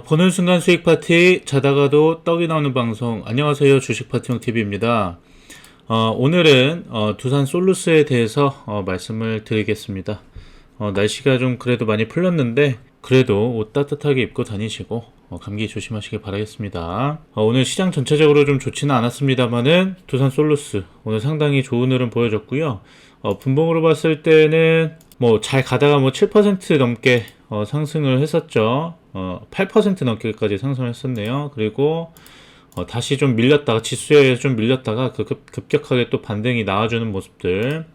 보는 순간 수익 파티, 자다가도 떡이 나오는 방송. 안녕하세요, 주식 파티형 TV입니다. 오늘은 두산 솔루스에 대해서 말씀을 드리겠습니다. 날씨가 좀 그래도 많이 풀렸는데 그래도 옷 따뜻하게 입고 다니시고 감기 조심하시길 바라겠습니다. 오늘 시장 전체적으로 좀 좋지는 않았습니다만은 두산 솔루스 오늘 상당히 좋은 흐름 보여줬고요. 분봉으로 봤을 때는 뭐 잘 가다가 뭐 7% 넘게 상승을 했었죠. 8% 넘게까지 상승을 했었네요. 그리고 다시 좀 밀렸다가 지수에 좀 밀렸다가 급격하게 또 반등이 나와주는 모습들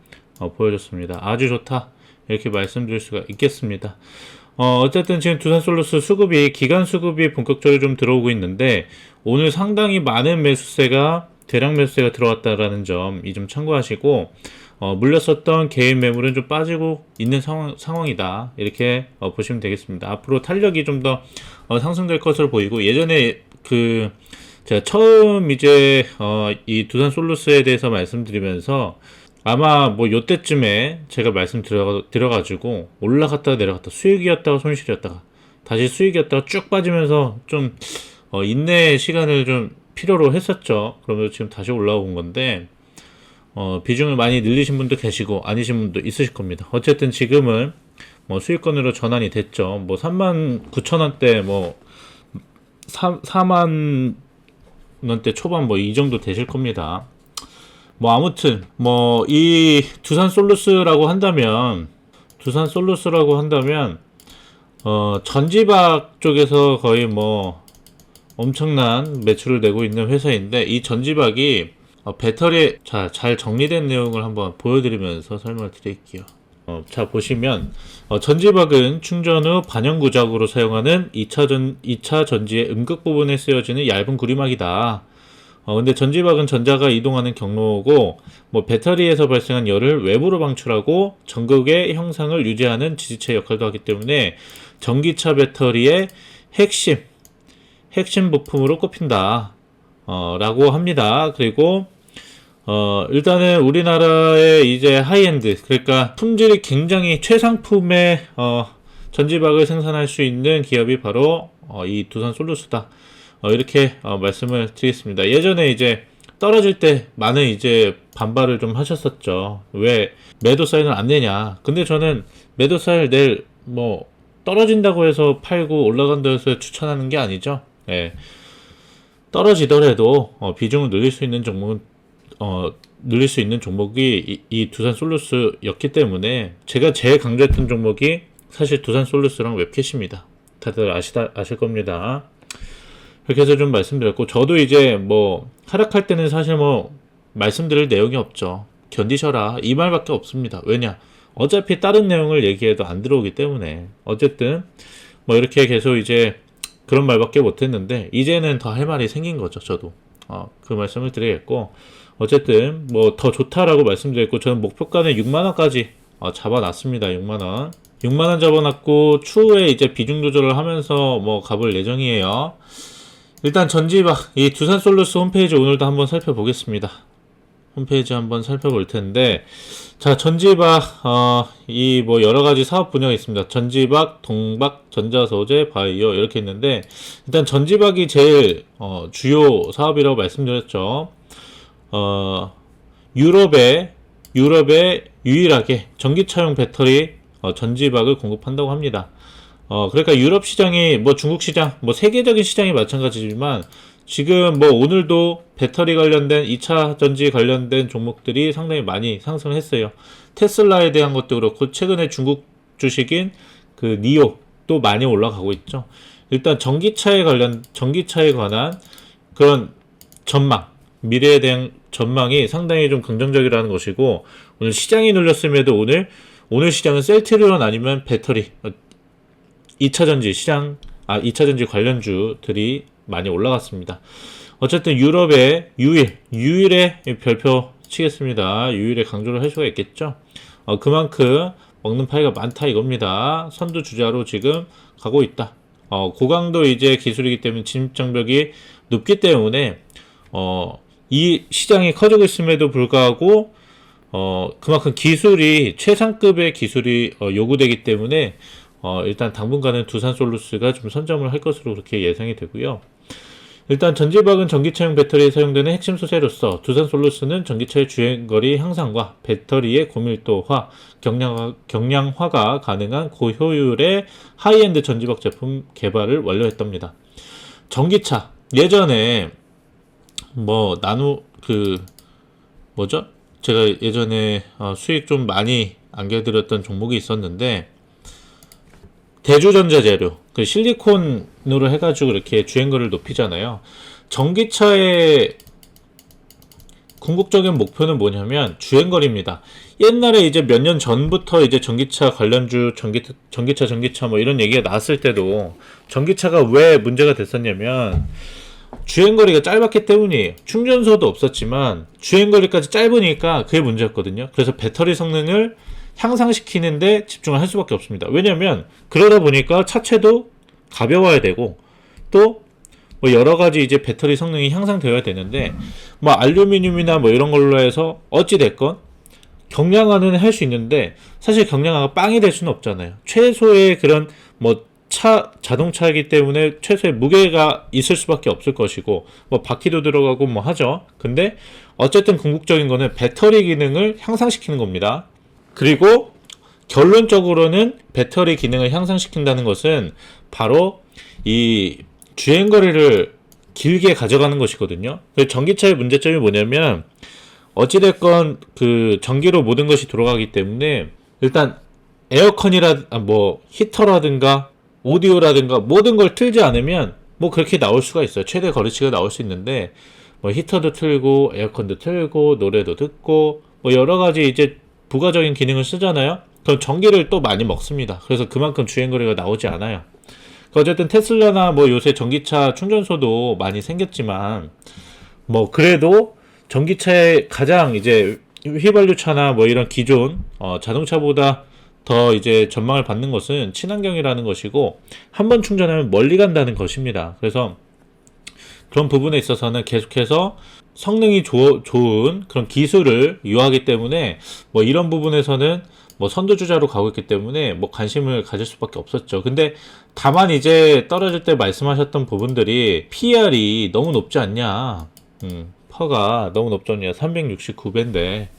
보여줬습니다. 아주 좋다, 이렇게 말씀드릴 수가 있겠습니다. 어쨌든 지금 두산솔루스 수급이, 기간 수급이 본격적으로 좀 들어오고 있는데 오늘 상당히 많은 매수세가, 대량 매수세가 들어왔다라는 점, 이 점 참고하시고 물렸었던 개인 매물은 좀 빠지고 있는 상황이다, 이렇게 보시면 되겠습니다. 앞으로 탄력이 좀 더 상승될 것으로 보이고, 예전에 제가 처음 이제 이 두산솔루스에 대해서 말씀드리면서 아마 뭐 요때쯤에 제가 드려가지고 올라갔다가 내려갔다, 수익이었다가 손실이었다가 다시 수익이었다가 쭉 빠지면서 좀 인내의 시간을 좀 필요로 했었죠. 그러면서 지금 다시 올라온 건데 비중을 많이 늘리신 분도 계시고 아니신 분도 있으실 겁니다. 어쨌든 지금은 뭐 수익권으로 전환이 됐죠. 뭐 39,000원대, 뭐 4만 원대 초반 뭐 이 정도 되실 겁니다. 뭐 아무튼 뭐 이 두산솔루스라고 한다면 전지박 쪽에서 거의 뭐 엄청난 매출을 내고 있는 회사인데, 이 전지박이 배터리 잘 정리된 내용을 한번 보여드리면서 설명을 드릴게요. 자, 보시면 전지박은 충전 후 반영구작으로 사용하는 2차 전지의 음극 부분에 쓰여지는 얇은 구리막이다. 근데 전지박은 전자가 이동하는 경로고, 뭐 배터리에서 발생한 열을 외부로 방출하고 전극의 형상을 유지하는 지지체 역할도 하기 때문에 전기차 배터리의 핵심 부품으로 꼽힌다 라고 합니다. 그리고 일단은 우리나라의 이제 하이엔드, 그러니까 품질이 굉장히 최상품의 전지박을 생산할 수 있는 기업이 바로 이 두산솔루스다, 이렇게 말씀을 드리겠습니다. 예전에 이제 떨어질 때 많은 이제 반발을 좀 하셨었죠. 왜 매도 사인을 안 내냐. 근데 저는 매도 사인을 낼, 뭐 떨어진다고 해서 팔고 올라간다고 해서 추천하는 게 아니죠. 예. 떨어지더라도 비중을 늘릴 수 있는 종목이 이 두산솔루스였기 때문에 제가 제일 강조했던 종목이 사실 두산솔루스랑 웹캐시입니다. 다들 아실 겁니다. 그렇게 해서 좀 말씀드렸고, 저도 이제 뭐 하락할 때는 사실 뭐 말씀드릴 내용이 없죠. 견디셔라, 이 말밖에 없습니다. 왜냐, 어차피 다른 내용을 얘기해도 안 들어오기 때문에. 어쨌든 뭐 이렇게 계속 이제 그런 말밖에 못했는데 이제는 더 할 말이 생긴 거죠. 저도 그 말씀을 드리겠고, 어쨌든 뭐 더 좋다라고 말씀드렸고, 저는 목표가는 6만원까지 잡아놨습니다. 6만원 잡아놨고, 추후에 이제 비중 조절을 하면서 뭐 가볼 예정이에요. 일단 전지박, 이 두산솔루스 홈페이지 오늘도 한번 살펴보겠습니다. 홈페이지 한번 살펴볼 텐데, 자, 전지박, 이 뭐 여러가지 사업 분야가 있습니다. 전지박, 동박, 전자소재, 바이오, 이렇게 있는데, 일단 전지박이 제일 주요 사업이라고 말씀드렸죠. 유럽에 유일하게 전기차용 배터리 전지박을 공급한다고 합니다. 그러니까 유럽 시장이, 뭐 중국 시장, 뭐 세계적인 시장이 마찬가지지만 지금 뭐 오늘도 배터리 관련된 2차 전지 관련된 종목들이 상당히 많이 상승을 했어요. 테슬라에 대한 것도 그렇고, 최근에 중국 주식인 그 니오도 많이 올라가고 있죠. 일단 전기차에 관한 그런 전망, 미래에 대한 전망이 상당히 좀 긍정적이라는 것이고, 오늘 시장이 눌렸음에도 오늘 시장은 셀트리온 아니면 배터리 2차 전지 관련주들이 많이 올라갔습니다. 어쨌든 유럽의 유일의 별표 치겠습니다. 유일의 강조를 할 수가 있겠죠. 그만큼 먹는 파이가 많다 이겁니다. 선두주자로 지금 가고 있다. 고강도 이제 기술이기 때문에 진입장벽이 높기 때문에 이 시장이 커지고 있음에도 불구하고 그만큼 기술이 최상급의 기술이 요구되기 때문에 일단 당분간은 두산솔루스가 좀 선점을 할 것으로 그렇게 예상이 되고요. 일단 전지박은 전기차용 배터리에 사용되는 핵심 소재로서 두산솔루스는 전기차의 주행거리 향상과 배터리의 고밀도화, 경량화가 가능한 고효율의 하이엔드 전지박 제품 개발을 완료했답니다. 전기차 예전에 뭐죠? 제가 예전에 수익 좀 많이 안겨드렸던 종목이 있었는데 대주전자 재료, 그 실리콘으로 해가지고 이렇게 주행거리를 높이잖아요. 전기차의 궁극적인 목표는 뭐냐면 주행거리입니다. 옛날에 이제 몇 년 전부터 이제 전기차 관련주, 전기차 뭐 이런 얘기가 나왔을 때도 전기차가 왜 문제가 됐었냐면 주행거리가 짧았기 때문이에요. 충전소도 없었지만 주행거리까지 짧으니까 그게 문제였거든요. 그래서 배터리 성능을 향상시키는데 집중을 할 수밖에 없습니다. 왜냐면 그러다 보니까 차체도 가벼워야 되고 또 뭐 여러 가지 이제 배터리 성능이 향상되어야 되는데 뭐 알루미늄이나 뭐 이런 걸로 해서 어찌 됐건 경량화는 할 수 있는데 사실 경량화가 빵이 될 수는 없잖아요. 최소의 그런 뭐 자동차이기 때문에 최소의 무게가 있을 수밖에 없을 것이고 뭐 바퀴도 들어가고 뭐 하죠. 근데 어쨌든 궁극적인 거는 배터리 기능을 향상시키는 겁니다. 그리고 결론적으로는 배터리 기능을 향상시킨다는 것은 바로 이 주행거리를 길게 가져가는 것이거든요. 전기차의 문제점이 뭐냐면 어찌됐건 그 전기로 모든 것이 돌아가기 때문에 일단 뭐 히터라든가 오디오라든가 모든 걸 틀지 않으면 뭐 그렇게 나올 수가 있어요. 최대 거리치가 나올 수 있는데 뭐 히터도 틀고 에어컨도 틀고 노래도 듣고 뭐 여러 가지 이제 부가적인 기능을 쓰잖아요. 그럼 전기를 또 많이 먹습니다. 그래서 그만큼 주행거리가 나오지 않아요. 어쨌든 테슬라나 뭐 요새 전기차 충전소도 많이 생겼지만 뭐 그래도 전기차의 가장 이제 휘발유차나 뭐 이런 기존 자동차보다 더 이제 전망을 받는 것은 친환경이라는 것이고 한 번 충전하면 멀리 간다는 것입니다. 그래서 그런 부분에 있어서는 계속해서 성능이 좋은 그런 기술을 유하기 때문에 뭐 이런 부분에서는 뭐 선두주자로 가고 있기 때문에 뭐 관심을 가질 수밖에 없었죠. 근데 다만 이제 떨어질 때 말씀하셨던 부분들이 PER이 너무 높지 않냐, 퍼가 너무 높지 않냐, 369배인데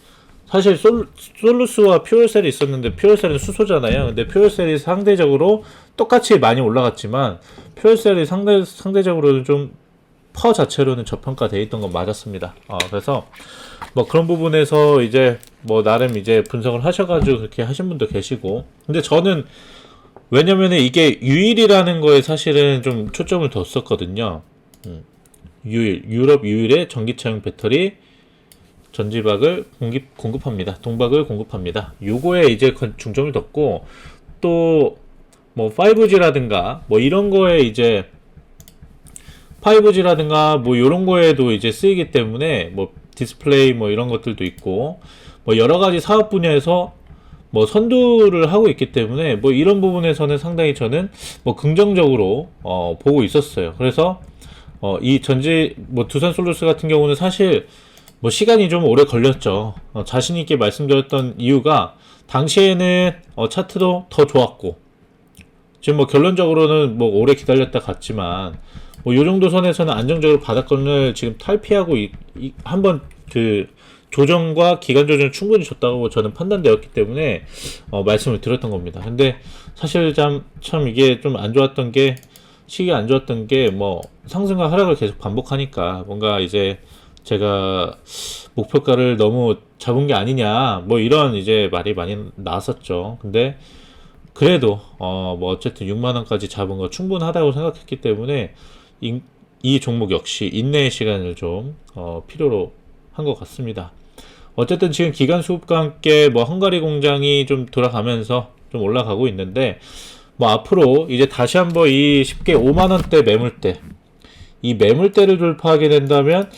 사실 솔루스와 퓨얼셀이 있었는데 퓨얼셀은 수소잖아요. 근데 퓨얼셀이 상대적으로 똑같이 많이 올라갔지만 퓨얼셀이 상대적으로는 좀 퍼 자체로는 저평가되어 있던 건 맞았습니다. 그래서 뭐 그런 부분에서 이제 뭐 나름 이제 분석을 하셔가지고 그렇게 하신 분도 계시고, 근데 저는 왜냐면은 이게 유일이라는 거에 사실은 좀 초점을 뒀었거든요. 유럽 유일의 전기차용 배터리 전지박을 공급합니다. 동박을 공급합니다. 요거에 이제 중점을 뒀고, 또 뭐 5G라든가 뭐 이런 거에 이제 5G라든가 뭐 이런 거에도 이제 쓰이기 때문에 뭐 디스플레이 뭐 이런 것들도 있고 뭐 여러 가지 사업 분야에서 뭐 선두를 하고 있기 때문에 뭐 이런 부분에서는 상당히 저는 뭐 긍정적으로 보고 있었어요. 그래서 이 뭐 두산솔루스 같은 경우는 사실 뭐 시간이 좀 오래 걸렸죠. 자신 있게 말씀드렸던 이유가 당시에는 차트도 더 좋았고 지금 뭐 결론적으로는 뭐 오래 기다렸다 갔지만 뭐 요 정도 선에서는 안정적으로 바닥권을 지금 탈피하고 한번 그 조정과 기간 조정을 충분히 줬다고 저는 판단되었기 때문에 말씀을 드렸던 겁니다. 근데 사실 참 이게 좀 안 좋았던 게, 시기가 안 좋았던 게 뭐 상승과 하락을 계속 반복하니까 뭔가 이제 제가 목표가를 너무 잡은 게 아니냐 뭐 이런 이제 말이 많이 나왔었죠. 근데 그래도 뭐 어쨌든 6만원까지 잡은 거 충분하다고 생각했기 때문에 이 종목 역시 인내의 시간을 좀 필요로 한 것 같습니다. 어쨌든 지금 기간 수급과 함께 뭐 헝가리 공장이 좀 돌아가면서 좀 올라가고 있는데 뭐 앞으로 이제 다시 한번 이 쉽게 5만원대 매물대, 이 매물대를 돌파하게 된다면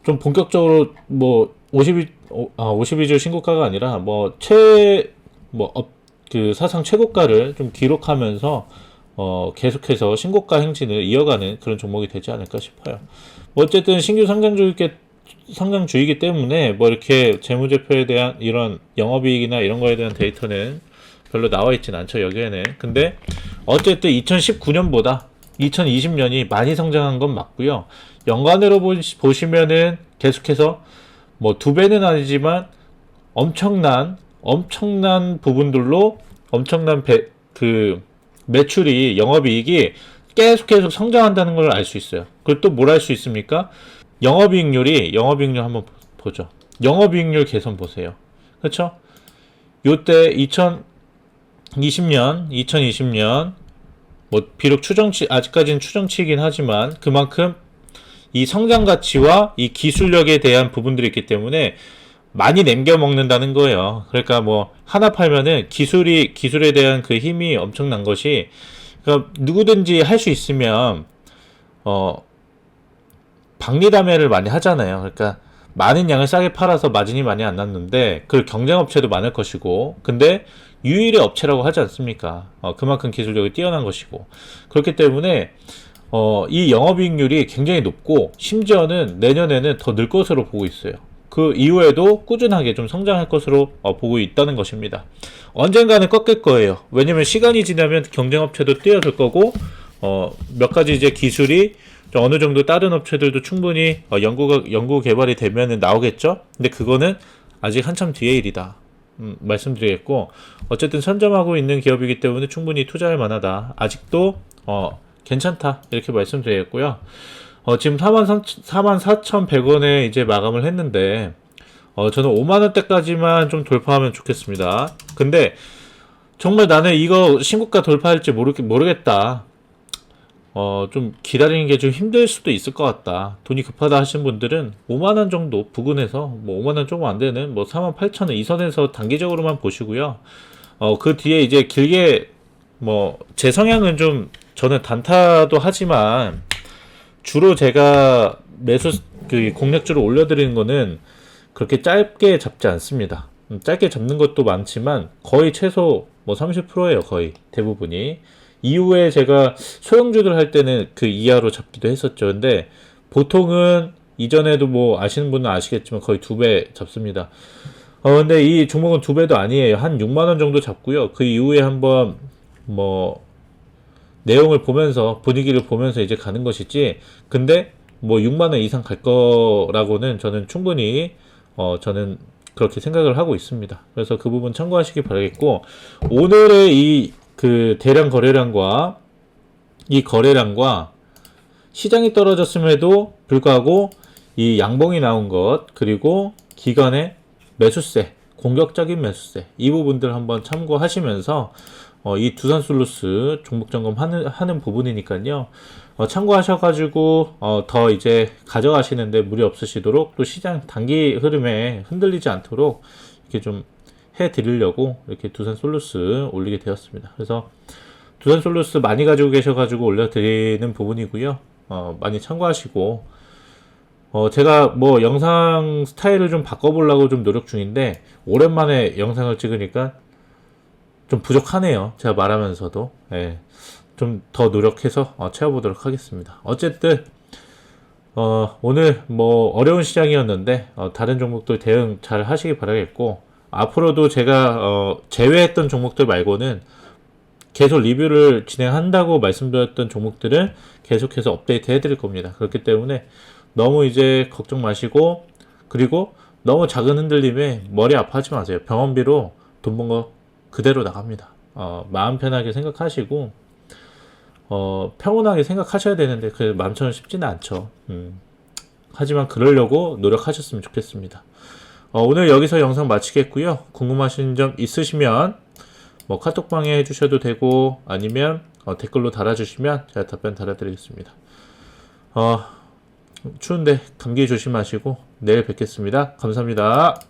좀 본격적으로 뭐 52주 신고가가 아니라 그 사상 최고가를 좀 기록하면서 계속해서 신고가 행진을 이어가는 그런 종목이 되지 않을까 싶어요. 뭐 어쨌든 신규 상장주이기 때문에 뭐 이렇게 재무제표에 대한 이런 영업이익이나 이런 거에 대한 데이터는 별로 나와 있진 않죠, 여기에는. 근데 어쨌든 2019년보다 2020년이 많이 성장한 건 맞고요. 연간으로 보시면은 계속해서 뭐 2배는 아니지만 엄청난 부분들로 엄청난 매출이, 영업이익이 계속 성장한다는 걸 알 수 있어요. 그리고 또 뭘 알 수 있습니까? 영업이익률 한번 보죠. 영업이익률 개선 보세요. 그렇죠? 요때 2020년 뭐 비록 아직까지는 추정치이긴 하지만 그만큼 이 성장 가치와 이 기술력에 대한 부분들이 있기 때문에 많이 남겨 먹는다는 거예요. 그러니까 뭐 하나 팔면은 기술에 대한 그 힘이 엄청난 것이, 그러니까 누구든지 할 수 있으면 박리담회를 많이 하잖아요. 그러니까 많은 양을 싸게 팔아서 마진이 많이 안 났는데 그 경쟁 업체도 많을 것이고, 근데 유일의 업체라고 하지 않습니까? 그만큼 기술력이 뛰어난 것이고, 그렇기 때문에 이 영업이익률이 굉장히 높고 심지어는 내년에는 더 늘 것으로 보고 있어요. 그 이후에도 꾸준하게 좀 성장할 것으로 보고 있다는 것입니다. 언젠가는 꺾일 거예요. 왜냐면 시간이 지나면 경쟁업체도 뛰어들 거고, 몇 가지 이제 기술이 어느 정도 다른 업체들도 충분히 연구 개발이 되면은 나오겠죠. 근데 그거는 아직 한참 뒤의 일이다, 말씀드리겠고, 어쨌든 선점하고 있는 기업이기 때문에 충분히 투자할 만하다. 아직도 괜찮다, 이렇게 말씀드리겠고요. 지금 44,100원에 이제 마감을 했는데, 저는 5만원대까지만 좀 돌파하면 좋겠습니다. 근데 정말 나는 이거 신고가 돌파할지 모르겠다, 좀 기다리는 게 좀 힘들 수도 있을 것 같다, 돈이 급하다 하신 분들은 5만원 정도 부근에서, 뭐 5만원 조금 안 되는 뭐 48,000원 이 선에서 단기적으로만 보시고요. 그 뒤에 이제 길게, 뭐 제 성향은 좀, 저는 단타도 하지만 주로 제가 공략주를 올려드리는 거는 그렇게 짧게 잡지 않습니다. 짧게 잡는 것도 많지만 거의 최소 뭐 30%예요, 거의 대부분이. 이후에 제가 소형주들 할 때는 그 이하로 잡기도 했었죠. 근데 보통은 이전에도 뭐 아시는 분은 아시겠지만 거의 2배 잡습니다. 근데 이 종목은 2배도 아니에요. 한 6만원 정도 잡고요. 그 이후에 한번 뭐 내용을 보면서, 분위기를 보면서 이제 가는 것이지, 근데 뭐 6만원 이상 갈 거라고는 저는 충분히 저는 그렇게 생각을 하고 있습니다. 그래서 그 부분 참고하시기 바라겠고, 오늘의 그 대량 거래량과 이 거래량과 시장이 떨어졌음에도 불구하고 이 양봉이 나온 것, 그리고 기관의 매수세, 공격적인 매수세, 이 부분들 한번 참고하시면서 이 두산솔루스 종목 점검 하는 부분이니까요. 참고하셔가지고 더 이제 가져가시는데 무리 없으시도록, 또 시장 단기 흐름에 흔들리지 않도록 이렇게 좀 해드리려고 이렇게 두산솔루스 올리게 되었습니다. 그래서 두산솔루스 많이 가지고 계셔가지고 올려드리는 부분이고요. 많이 참고하시고, 제가 뭐 영상 스타일을 좀 바꿔보려고 좀 노력 중인데, 오랜만에 영상을 찍으니까 좀 부족하네요, 제가 말하면서도. 예, 좀 더 노력해서 채워보도록 하겠습니다. 어쨌든 오늘 뭐 어려운 시장이었는데 다른 종목들 대응 잘 하시기 바라겠고, 앞으로도 제가 제외했던 종목들 말고는 계속 리뷰를 진행한다고 말씀드렸던 종목들은 계속해서 업데이트 해드릴 겁니다. 그렇기 때문에 너무 이제 걱정 마시고, 그리고 너무 작은 흔들림에 머리 아파하지 마세요. 병원비로 돈 번 거 그대로 나갑니다. 마음 편하게 생각하시고, 평온하게 생각하셔야 되는데 그 마음처럼 쉽지는 않죠. 하지만 그러려고 노력하셨으면 좋겠습니다. 오늘 여기서 영상 마치겠고요. 궁금하신 점 있으시면 뭐 카톡방에 해주셔도 되고, 아니면 댓글로 달아주시면 제가 답변 달아드리겠습니다. 추운데 감기 조심하시고 내일 뵙겠습니다. 감사합니다.